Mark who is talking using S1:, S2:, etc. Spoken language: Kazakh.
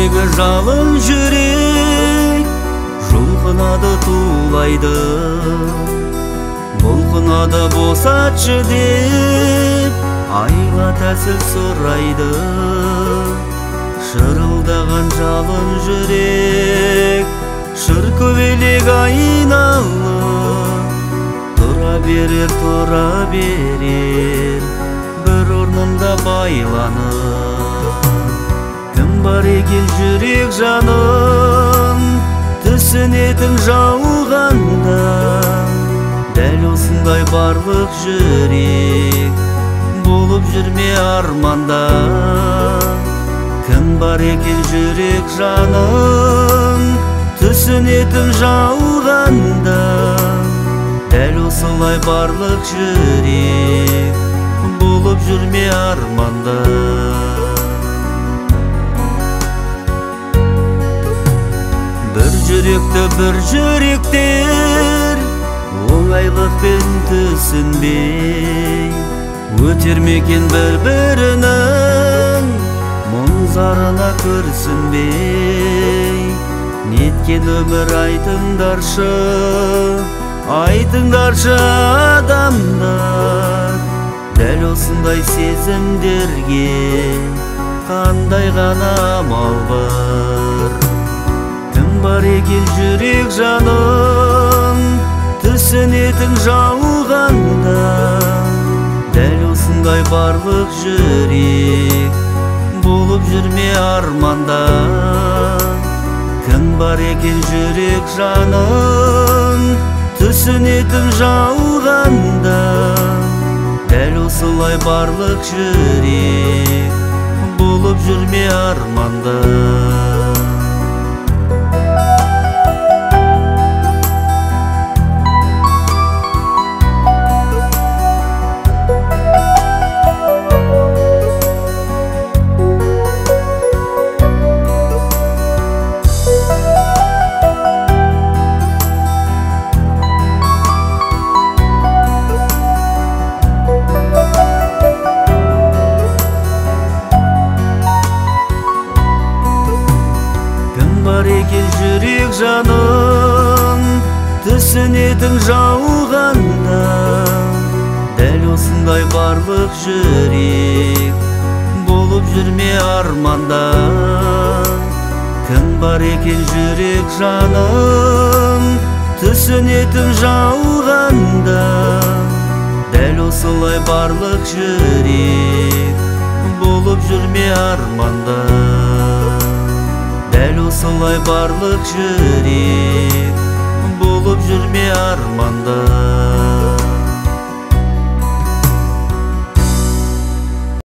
S1: жүрегі жалын жүрек жұлқынады тулайды, бұлқынады босатшы деп айла тәсіл сұрайды. Шырылдаған жалын жүрек шыр көбелек айналып тұра берер бір орнында байланып. Кім бар екен жүрек жанын түсінетін жауғанда, дәл осындай барлық жүрек болып жүрме арманда. Кім бар екен жүрек жанын түсінетін жауғанда, дәл осылай барлық жүрек болып жүрме арманда. Бір жүректі бір жүректер оңайлықпен түсінбей өтер мекен бір-бірінің мұң-зарына күрсінбей. Неткен өмір айтыңдаршы адамдар, дәл осындай сезімдерге қандай ғана амал бар. Кім бар екен жүрек жанын түсінетін жауғанда, дәл осындай барлық жүрек болып жүрме арманда. Кім бар екен жүрек жанын түсінетін жауғанда, дәл осылай барлық жүрек болып жүрме арманда. Бар екен жүрек жанын түсінетін жауғанда, дәл осындай барлық жүрек болып жүрме арманда. Кім бар екен жүрек жанын түсінетін жауғанда, дәл осылай барлық жүрек болып жүрме арманда. Дәл осылай барлық жүрек болып жүрме арманда.